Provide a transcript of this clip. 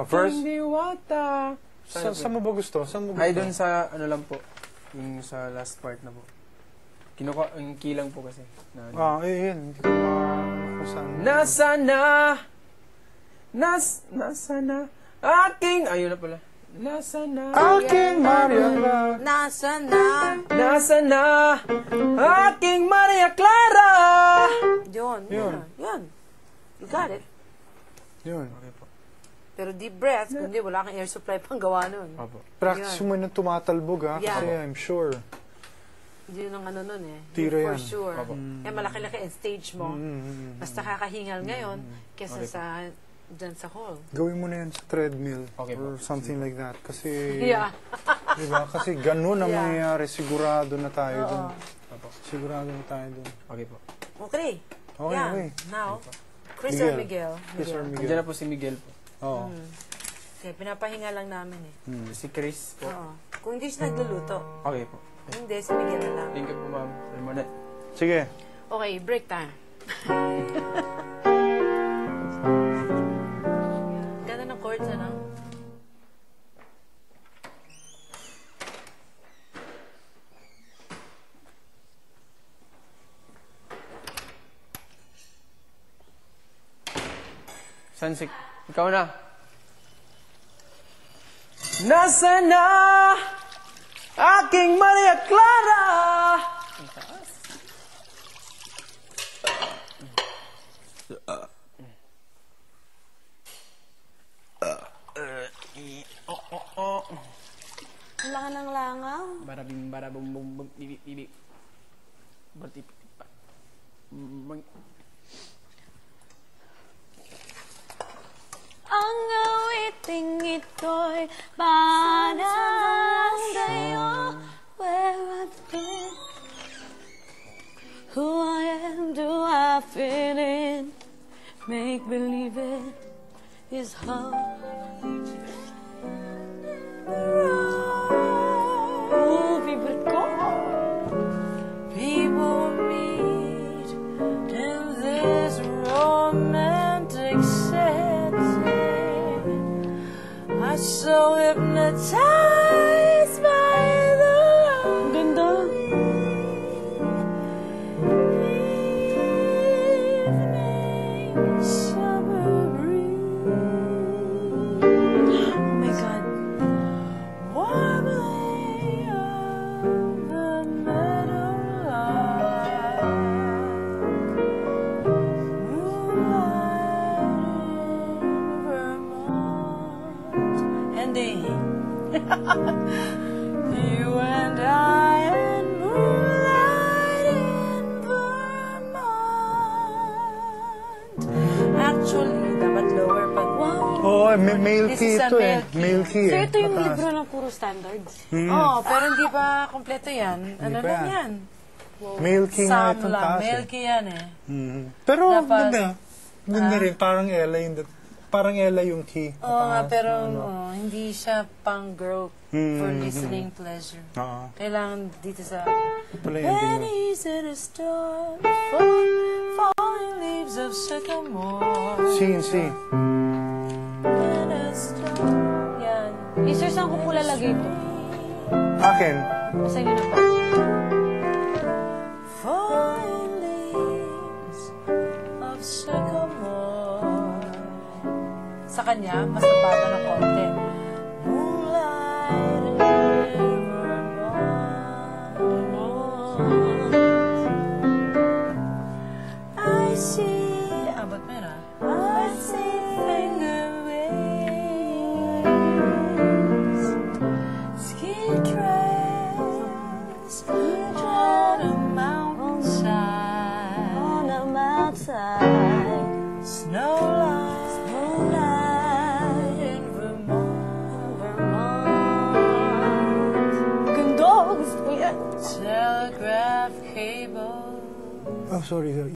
first? Diwata. Saan mo ba gusto? Ay, doon sa, ano lang po. Yung sa last part na po. Kinuha, yung kilang po kasi. Yun. Hindi ko kung saan. Nasa na, aking, ayun na pala. Nasa na, aking Maria Clara. Nasa na, aking Maria Clara. Yun. You got it. Yun. Okay po. Pero deep breath, kundi wala kang air supply pang gawa nun. Opo. Practice mo na tumatalbog, ha? Yeah. Kasi I'm sure. Yun ang ano nun eh. Tira For yan. sure. Opo. Malaki-laki ang stage mo. Mas nakakahingal ngayon kesa sa dyan sa hall. Gawin mo na yan sa treadmill. Okay or po. something like that. Kasi, Yeah. diba? Kasi ganun ang Yeah. mangyayari. Sigurado na tayo dun. Opo. Sigurado na tayo dun. Okay po. Okay. Okay, Yeah. okay. Now, Chris or Miguel? Chris or Andiyan Miguel. na po si Miguel po. Oo. Okay, pinapahinga lang namin eh. Si Chris po. Oo. Kung hindi siya nagluluto, Okay po. hindi, si Miguel na lang. Thank you po, ma'am. Salmonet. Sige. Okay, break time. Ganda ng chords, ano? Sansik, ikaw na. Nasa na aking Maria Clara. Ang taas. Ang laka ng langaw. Barabing barabong bong bong bibi bibi. Bertipip pa. Ang awiting ito'y para sa'yo. Where I've been, who I am, do I fit in? Make believe it is hard. Favorite ko. People meet in this romantic setting. I'm so hypnotized by the love. Ganda. Evening summer breeze. Oh my God. Warm lay of the meadowlark. Moonlight in Vermont. Ending. You and I and moonlight in Vermont. Actually, dapat lower pag Oo, male This key is a ito eh. male key. Male key So eh. ito yung Mataas. libro ng puro standards. Oh, pero hindi pa kompleto yan. Ano pa lang yan. yan? Male key nga Sam itong lang. taas Male eh. key yan eh. Pero Dapat- ganda. Ganda rin. Parang Ella yung key. Oo nga, pero hindi siya pang girl for listening pleasure. Oo. Kailangan dito sa... Ito pala yung ending When mo. is it a storm? Falling leaves of sycamore. C. When a storm... Yan. Sir, saan ko po lalagay ito? Akin. Basta nyo na po. Falling leaves of sycamore. Sa kanya, mas nababa ng konti. Moonlight in Vermont. I see... Abot mo yun, I see finger waves, ski trails on a mountainside. On a outside. Snowlight in Vermont. Ganda! Gusto ko yan. Telegraph cable. Oh, sorry.